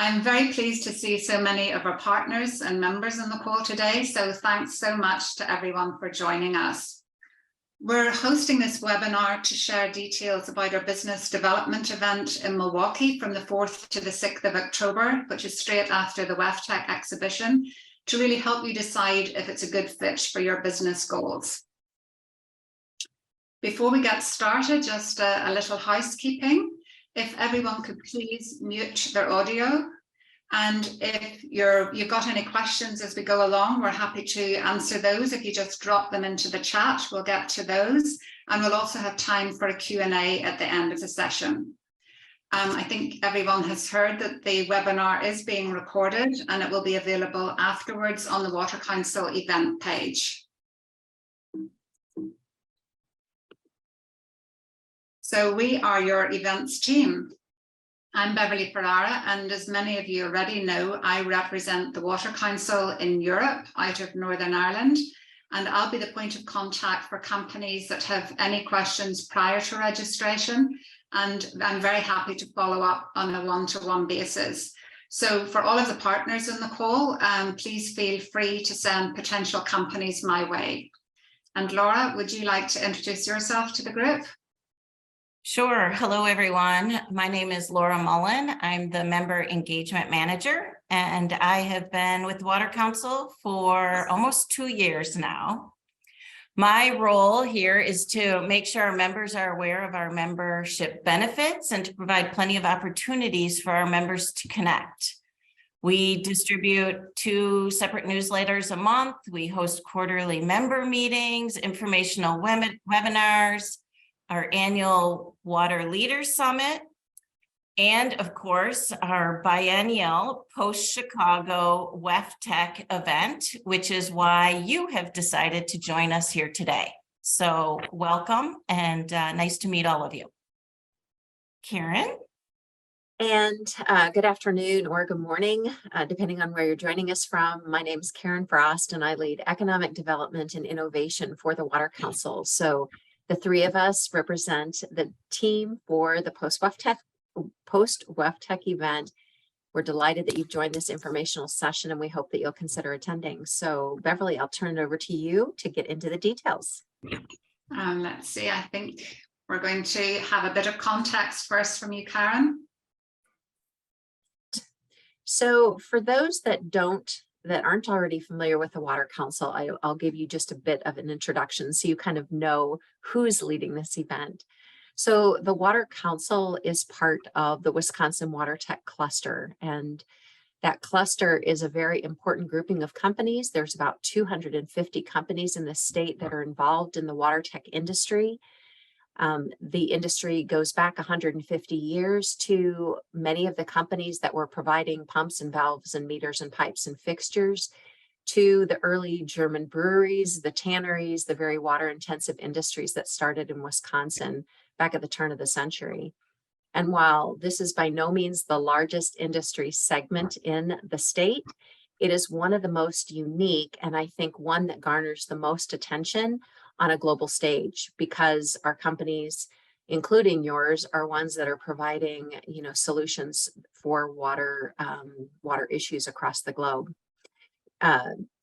I'm very pleased to see so many of our partners and members on the call today, so thanks so much to everyone for joining us. We're hosting this webinar to share details about our business development event in Milwaukee from the 4th to the 6th of October, which is straight after the WEFTEC exhibition, to really help you decide if it's a good fit for your business goals. Before we get started, just a little housekeeping. If everyone could please mute their audio, and if you've got any questions as we go along, we're happy to answer those. If you just drop them into the chat, we'll get to those, and we'll also have time for a Q&A at the end of the session. I think everyone has heard that the webinar is being recorded and it will be available afterwards on the Water Council event page. So we are your events team. I'm Beverly Ferrara, and as many of you already know, I represent the Water Council in Europe out of Northern Ireland, and I'll be the point of contact for companies that have any questions prior to registration, and I'm very happy to follow up on a one-to-one basis. So for all of the partners in the call, please feel free to send potential companies my way. And Laura, would you like to introduce yourself to the group? Sure. Hello, everyone. My name is Laura Mullen. I'm the Member Engagement Manager, and I have been with the Water Council for almost 2 years now. My role here is to make sure our members are aware of our membership benefits and to provide plenty of opportunities for our members to connect. We distribute 2 separate newsletters a month. We host quarterly member meetings, informational webinars, our annual Water Leaders Summit, and of course, our biennial post-Chicago WEFTEC event, which is why you have decided to join us here today. So welcome, and nice to meet all of you. Karen? And good afternoon or good morning, depending on where you're joining us from. My name is Karen Frost, and I lead Economic Development and Innovation for the Water Council. So the 3 of us represent the team for the post-WEFTEC event. We're delighted that you've joined this informational session, and we hope that you'll consider attending. So Beverly, I'll turn it over to you to get into the details. Let's see, I think we're going to have a bit of context first from you, Karen. So for those that aren't already familiar with the Water Council, I'll give you just a bit of an introduction so you kind of know who's leading this event. So the Water Council is part of the Wisconsin Water Tech Cluster, and that cluster is a very important grouping of companies. There's about 250 companies in the state that are involved in the water tech industry. The industry goes back 150 years to many of the companies that were providing pumps and valves and meters and pipes and fixtures, to the early German breweries, the tanneries, the very water intensive industries that started in Wisconsin back at the turn of the century. And while this is by no means the largest industry segment in the state, it is one of the most unique, and I think one that garners the most attention on a global stage, because our companies, including yours, are ones that are providing, solutions for water issues across the globe.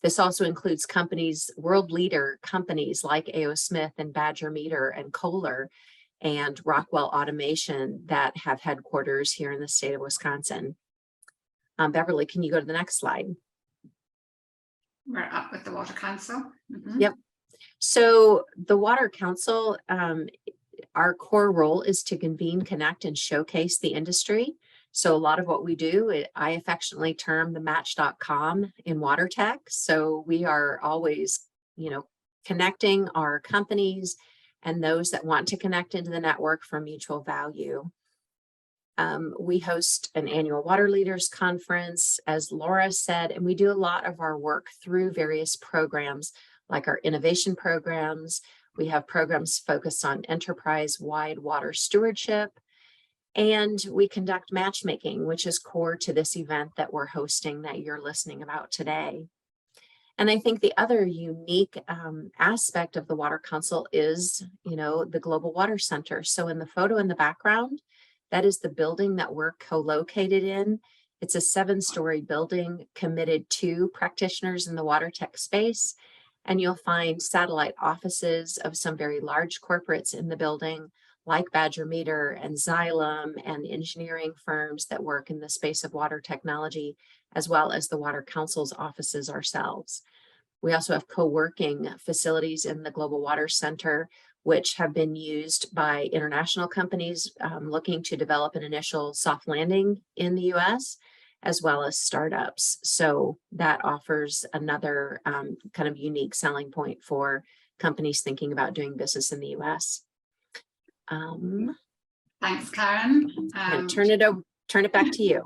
This also includes companies, world leader companies like A.O. Smith and Badger Meter and Kohler and Rockwell Automation that have headquarters here in the state of Wisconsin. Beverly, can you go to the next slide? We're up with the Water Council. Mm-hmm. Yep. So the Water Council, our core role is to convene, connect, and showcase the industry. So a lot of what we do, I affectionately term the match.com in water tech. So we are always, connecting our companies and those that want to connect into the network for mutual value. We host an annual Water Leaders Conference, as Laura said, and we do a lot of our work through various programs like our innovation programs. We have programs focused on enterprise-wide water stewardship, and we conduct matchmaking, which is core to this event that we're hosting that you're listening about today. And I think the other unique aspect of the Water Council is, the Global Water Center. So in the photo in the background, that is the building that we're co-located in It's a 7-story building committed to practitioners in the water tech space. And you'll find satellite offices of some very large corporates in the building, like Badger Meter and Xylem and engineering firms that work in the space of water technology, as well as the Water Council's offices ourselves. We also have co-working facilities in the Global Water Center, which have been used by international companies looking to develop an initial soft landing in the US, as well as startups. So that offers another kind of unique selling point for companies thinking about doing business in the US. Thanks, Karen. Turn it back to you.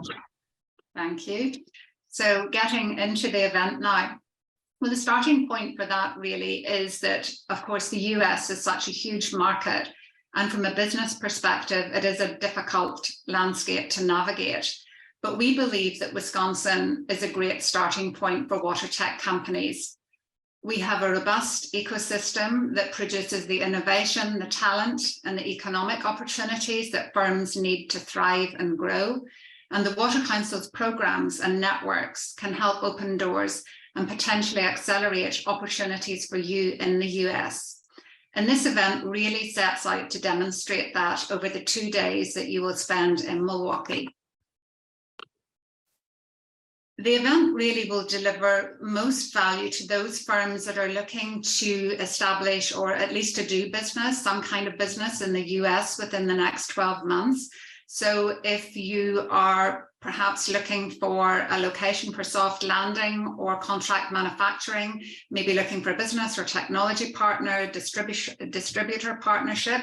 Thank you. So getting into the event now. Well, the starting point for that really is that, of course, the US is such a huge market. And from a business perspective, it is a difficult landscape to navigate. But we believe that Wisconsin is a great starting point for water tech companies. We have a robust ecosystem that produces the innovation, the talent, and the economic opportunities that firms need to thrive and grow. And the Water Council's programs and networks can help open doors and potentially accelerate opportunities for you in the US. And this event really sets out to demonstrate that over the 2 days that you will spend in Milwaukee. The event really will deliver most value to those firms that are looking to establish, or at least to do business, some kind of business in the US within the next 12 months. So if you are perhaps looking for a location for soft landing or contract manufacturing, maybe looking for a business or technology partner, distributor partnership,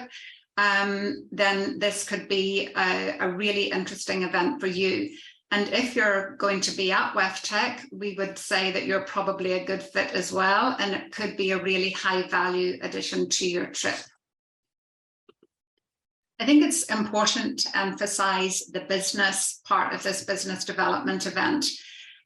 then this could be a really interesting event for you. And if you're going to be at WEFTEC, we would say that you're probably a good fit as well, and it could be a really high value addition to your trip. I think it's important to emphasize the business part of this business development event.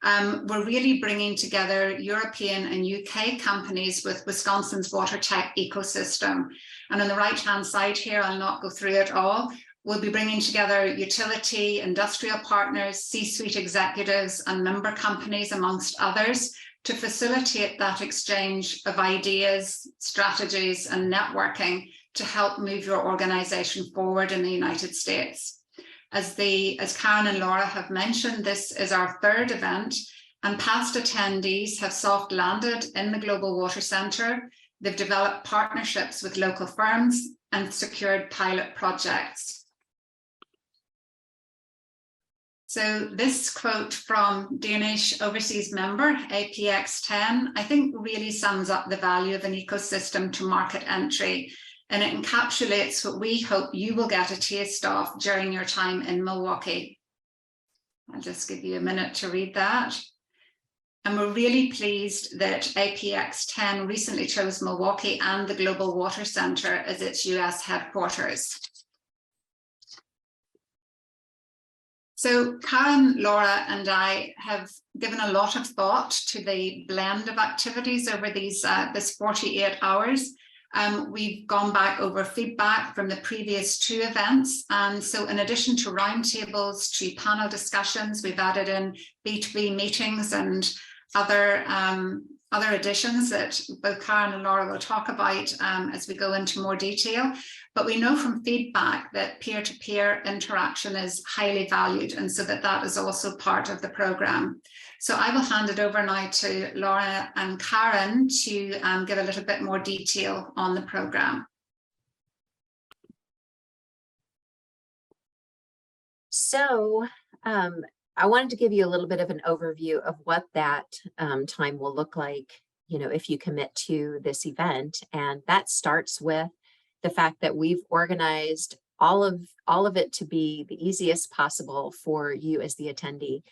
We're really bringing together European and UK companies with Wisconsin's water tech ecosystem. And on the right-hand side here, I'll not go through it all. We'll be bringing together utility, industrial partners, C-suite executives, and member companies, amongst others, to facilitate that exchange of ideas, strategies, and networking to help move your organization forward in the United States. As Karen and Laura have mentioned, this is our 3rd event, and past attendees have soft landed in the Global Water Center. They've developed partnerships with local firms and secured pilot projects. So this quote from Danish overseas member APX10, I think really sums up the value of an ecosystem to market entry, and it encapsulates what we hope you will get a taste of during your time in Milwaukee. I'll just give you a minute to read that. And we're really pleased that APX10 recently chose Milwaukee and the Global Water Center as its US headquarters. So Karen, Laura, and I have given a lot of thought to the blend of activities over this 48 hours. We've gone back over feedback from the previous 2 events. And so in addition to roundtables, to panel discussions, we've added in B2B meetings and other additions that both Karen and Laura will talk about as we go into more detail. But we know from feedback that peer-to-peer interaction is highly valued, and so that is also part of the program. So I will hand it over now to Laura and Karen to give a little bit more detail on the program. So I wanted to give you a little bit of an overview of what that time will look like, if you commit to this event. And that starts with the fact that we've organized all of it to be the easiest possible for you as the attendee.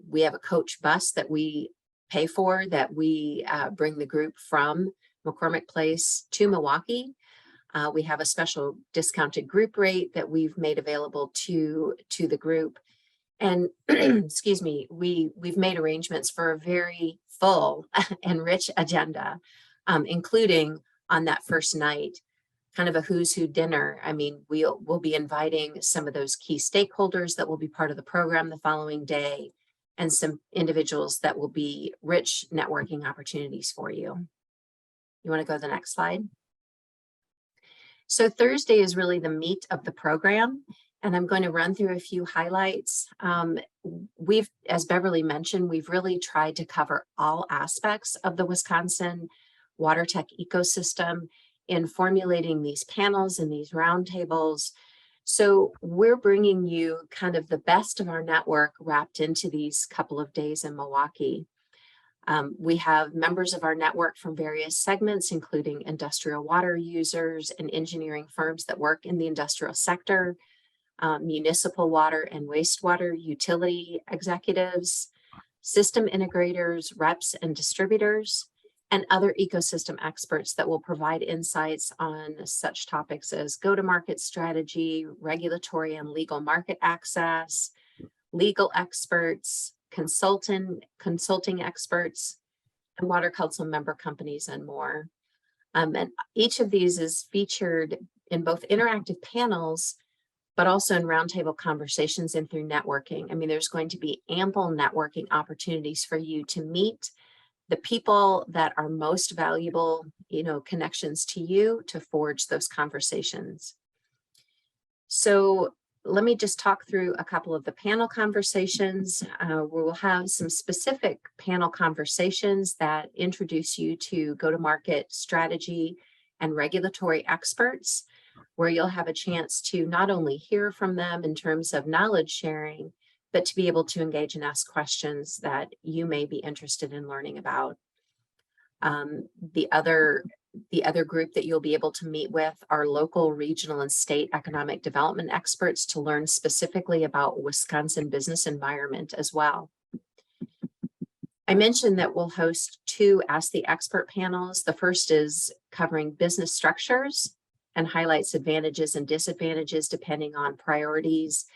We have a coach bus that we pay for, that we bring the group from McCormick Place to Milwaukee. We have a special discounted group rate that we've made available to the group. And excuse me, we've made arrangements for a very full and rich agenda, including on that first night, kind of a who's who dinner. I mean, we'll be inviting some of those key stakeholders that will be part of the program the following day, and some individuals that will be rich networking opportunities for you. You want to go to the next slide? So Thursday is really the meat of the program, and I'm going to run through a few highlights. As Beverly mentioned, we've really tried to cover all aspects of the Wisconsin water tech ecosystem in formulating these panels and these roundtables. So we're bringing you kind of the best of our network wrapped into these couple of days in Milwaukee. We have members of our network from various segments, including industrial water users and engineering firms that work in the industrial sector, municipal water and wastewater utility executives, system integrators, reps and distributors, and other ecosystem experts that will provide insights on such topics as go-to-market strategy, regulatory and legal market access, legal experts, consulting experts, and water council member companies, and more. And each of these is featured in both interactive panels, but also in roundtable conversations and through networking. I mean, there's going to be ample networking opportunities for you to meet the people that are most valuable, connections to you, to forge those conversations. So let me just talk through a couple of the panel conversations. We will have some specific panel conversations that introduce you to go-to-market strategy and regulatory experts, where you'll have a chance to not only hear from them in terms of knowledge sharing, but to be able to engage and ask questions that you may be interested in learning about. The other group that you'll be able to meet with are local, regional, and state economic development experts to learn specifically about Wisconsin business environment as well. I mentioned that we'll host 2 Ask the Expert panels. The first is covering business structures and highlights advantages and disadvantages depending on priorities,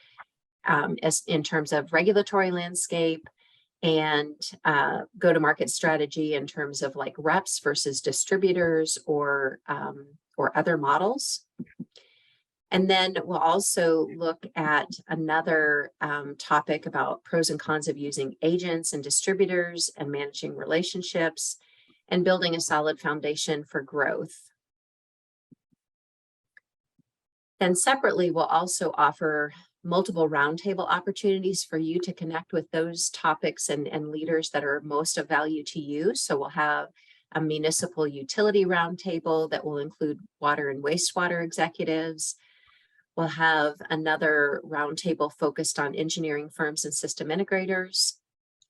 as in terms of regulatory landscape and go-to-market strategy in terms of like reps versus distributors or other models. And then we'll also look at another topic about pros and cons of using agents and distributors and managing relationships and building a solid foundation for growth. Then separately, we'll also offer multiple roundtable opportunities for you to connect with those topics and leaders that are most of value to you. So we'll have a municipal utility roundtable that will include water and wastewater executives. We'll have another roundtable focused on engineering firms and system integrators,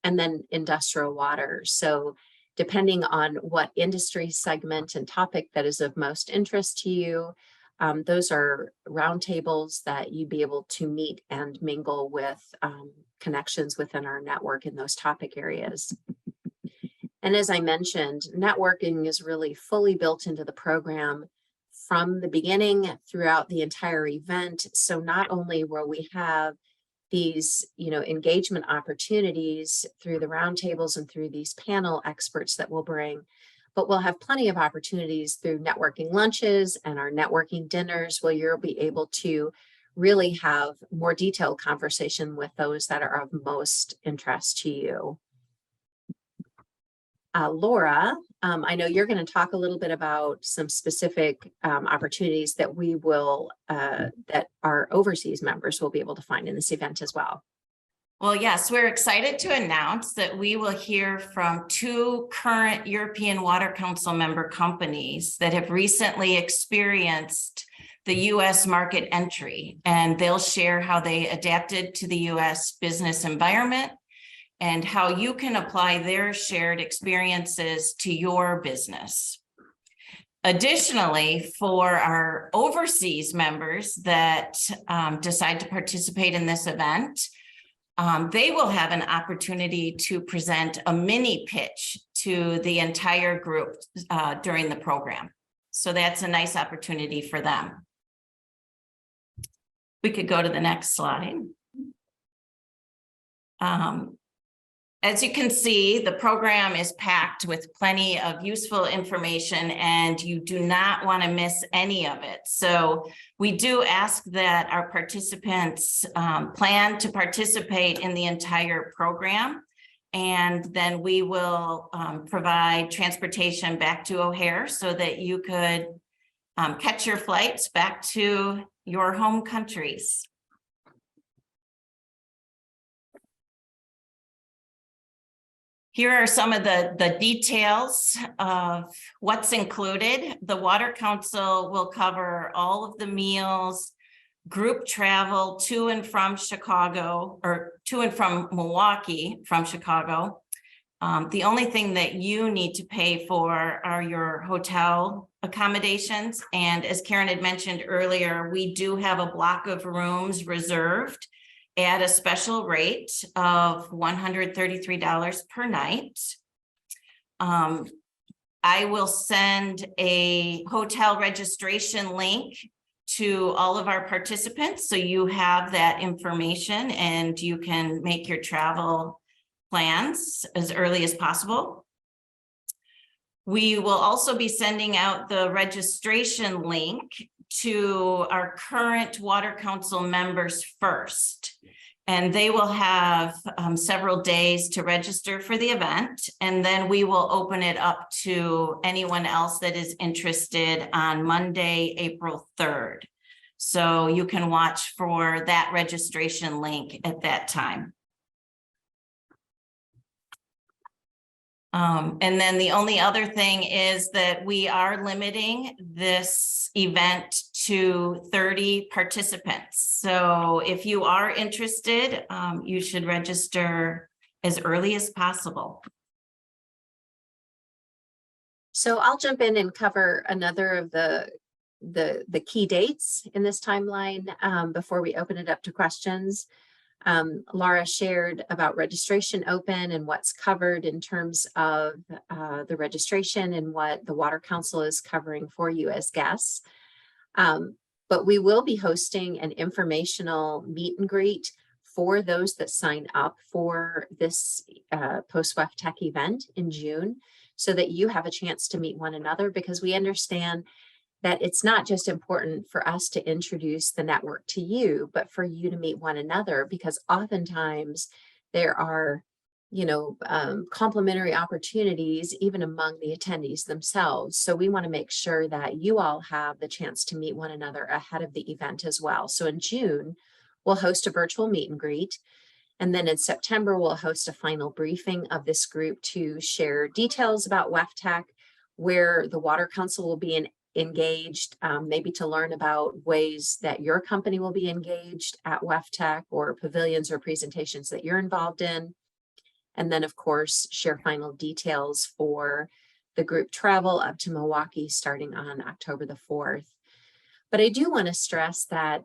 and then industrial water. So depending on what industry segment and topic that is of most interest to you, those are roundtables that you'd be able to meet and mingle with connections within our network in those topic areas. And as I mentioned, networking is really fully built into the program from the beginning throughout the entire event. So not only will we have these, engagement opportunities through the roundtables and through these panel experts that we'll bring, but we'll have plenty of opportunities through networking lunches and our networking dinners where you'll be able to really have more detailed conversation with those that are of most interest to you. Laura, I know you're going to talk a little bit about some specific opportunities that we will, that our overseas members will be able to find in this event as well. Well, yes, we're excited to announce that we will hear from 2 current European Water Council member companies that have recently experienced the U.S. market entry, and they'll share how they adapted to the U.S. business environment and how you can apply their shared experiences to your business. Additionally, for our overseas members that decide to participate in this event, they will have an opportunity to present a mini pitch to the entire group during the program. So that's a nice opportunity for them. We could go to the next slide. As you can see, the program is packed with plenty of useful information and you do not want to miss any of it. So we do ask that our participants plan to participate in the entire program. And then we will provide transportation back to O'Hare so that you could catch your flights back to your home countries. Here are some of the details of what's included. The Water Council will cover all of the meals, group travel to and from Chicago, or to and from Milwaukee from Chicago. The only thing that you need to pay for are your hotel accommodations. And as Karen had mentioned earlier, we do have a block of rooms reserved at a special rate of $133 per night. I will send a hotel registration link to all of our participants, so you have that information and you can make your travel plans as early as possible. We will also be sending out the registration link to our current Water Council members first. And they will have several days to register for the event. And then we will open it up to anyone else that is interested on Monday, April 3rd. So you can watch for that registration link at that time. And then the only other thing is that we are limiting this event to 30 participants. So if you are interested, you should register as early as possible. So I'll jump in and cover another of the key dates in this timeline before we open it up to questions. Laura shared about registration open and what's covered in terms of the registration and what the Water Council is covering for you as guests. But we will be hosting an informational meet and greet for those that sign up for this post-WEFTEC event in June, so that you have a chance to meet one another, because we understand that it's not just important for us to introduce the network to you, but for you to meet one another, because oftentimes there are, complementary opportunities even among the attendees themselves. So we want to make sure that you all have the chance to meet one another ahead of the event as well. So in June, we'll host a virtual meet and greet. And then in September, we'll host a final briefing of this group to share details about WEFTEC, where the Water Council will be engaged, maybe to learn about ways that your company will be engaged at WEFTEC, or pavilions or presentations that you're involved in. And then, of course, share final details for the group travel up to Milwaukee starting on October the 4th. But I do want to stress that,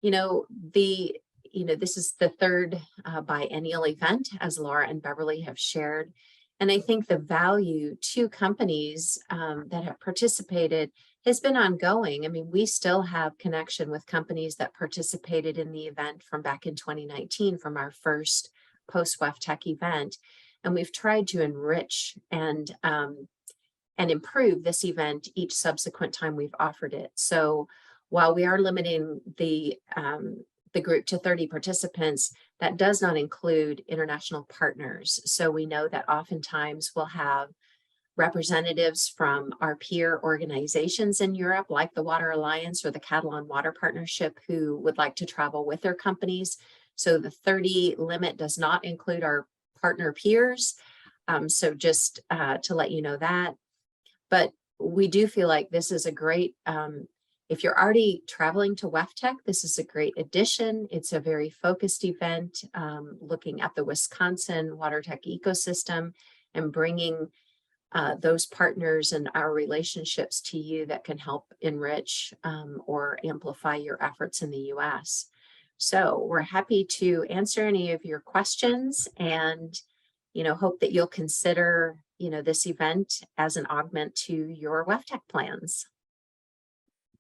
this is the third biennial event, as Laura and Beverly have shared. And I think the value to companies that have participated has been ongoing. I mean, we still have connection with companies that participated in the event from back in 2019, from our first post-WEFTEC event. And we've tried to enrich and improve this event each subsequent time we've offered it. So while we are limiting the group to 30 participants, that does not include international partners. So we know that oftentimes we'll have representatives from our peer organizations in Europe, like the Water Alliance or the Catalan Water Partnership, who would like to travel with their companies. So the 30 limit does not include our partner peers. So just to let you know that. But we do feel like this is a great, if you're already traveling to WEFTEC, this is a great addition. It's a very focused event, looking at the Wisconsin WaterTech ecosystem and bringing those partners and our relationships to you that can help enrich or amplify your efforts in the US. So we're happy to answer any of your questions, and hope that you'll consider this event as an augment to your WEFTEC plans.